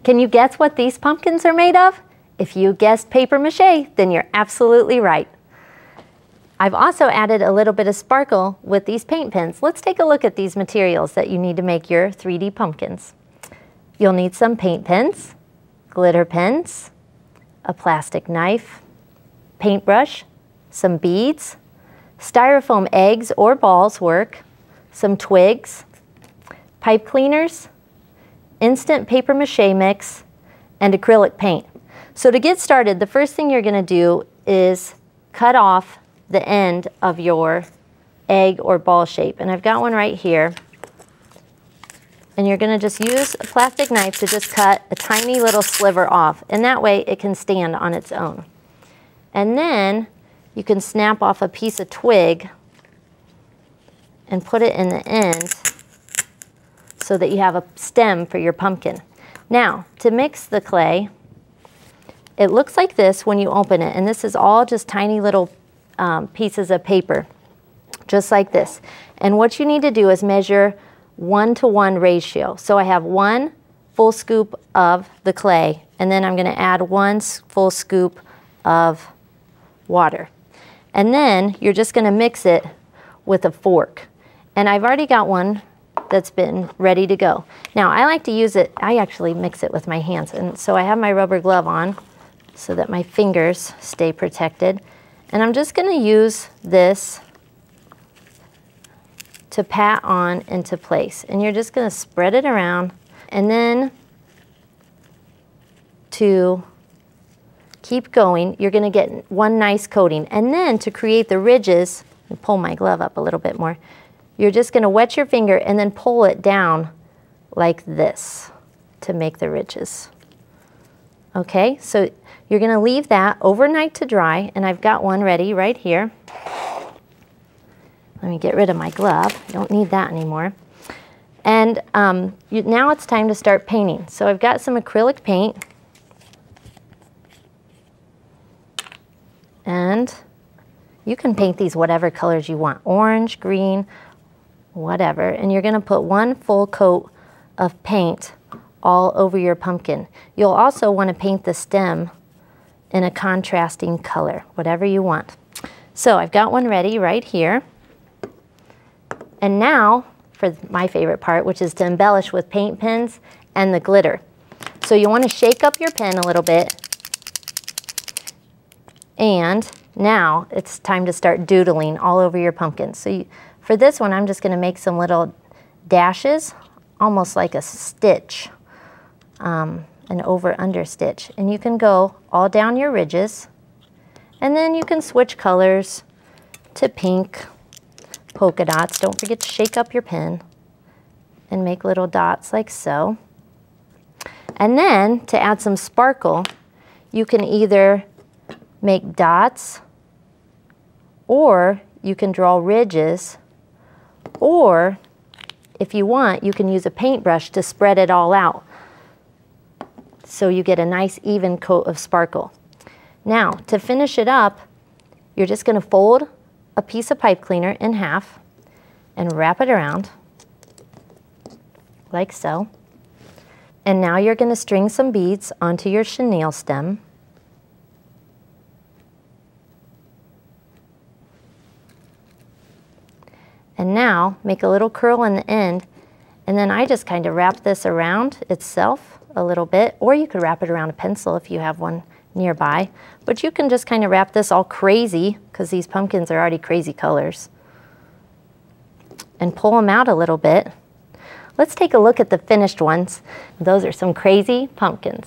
Can you guess what these pumpkins are made of? If you guessed paper mache, then you're absolutely right. I've also added a little bit of sparkle with these paint pens. Let's take a look at these materials that you need to make your 3D pumpkins. You'll need some paint pens, glitter pens, a plastic knife, paintbrush, some beads, styrofoam eggs or balls work, some twigs, pipe cleaners, instant paper mache mix, and acrylic paint. So to get started, the first thing you're going to do is cut off the end of your egg or ball shape. And I've got one right here. And you're going to just use a plastic knife to just cut a tiny little sliver off. And that way it can stand on its own. And then you can snap off a piece of twig and put it in the end so that you have a stem for your pumpkin. Now, to mix the clay, it looks like this when you open it. And this is all just tiny little pieces of paper, just like this. And what you need to do is measure 1-to-1 ratio. So I have 1 full scoop of the clay, and then I'm going to add 1 full scoop of water. And then you're just going to mix it with a fork. And I've already got one that's been ready to go. Now I like to use it, I actually mix it with my hands, and so I have my rubber glove on so that my fingers stay protected. And I'm just going to use this to pat on into place. And you're just going to spread it around, and then to keep going, you're going to get one nice coating. And then to create the ridges, and pull my glove up a little bit more, you're just going to wet your finger and then pull it down like this to make the ridges. Okay, so you're going to leave that overnight to dry, and I've got one ready right here. Let me get rid of my glove. I don't need that anymore. And now it's time to start painting. So I've got some acrylic paint. And you can paint these whatever colors you want. Orange, green, whatever. And you're going to put 1 full coat of paint all over your pumpkin. You'll also want to paint the stem in a contrasting color, whatever you want. So I've got one ready right here. And now for my favorite part, which is to embellish with paint pens and the glitter. So you want to shake up your pen a little bit. And now it's time to start doodling all over your pumpkin. So for this one, I'm just going to make some little dashes, almost like a stitch, an over-under stitch. And you can go all down your ridges. And then you can switch colors to pink, polka dots. Don't forget to shake up your pen and make little dots like so. And then to add some sparkle, you can either make dots, or you can draw ridges, or if you want, you can use a paintbrush to spread it all out so you get a nice even coat of sparkle. Now, to finish it up, you're just going to fold a piece of pipe cleaner in half and wrap it around like so. And now you're going to string some beads onto your chenille stem. And now make a little curl in the end, and then I just kind of wrap this around itself a little bit, or you could wrap it around a pencil if you have one nearby. But you can just kind of wrap this all crazy, because these pumpkins are already crazy colors, and pull them out a little bit. Let's take a look at the finished ones. Those are some crazy pumpkins.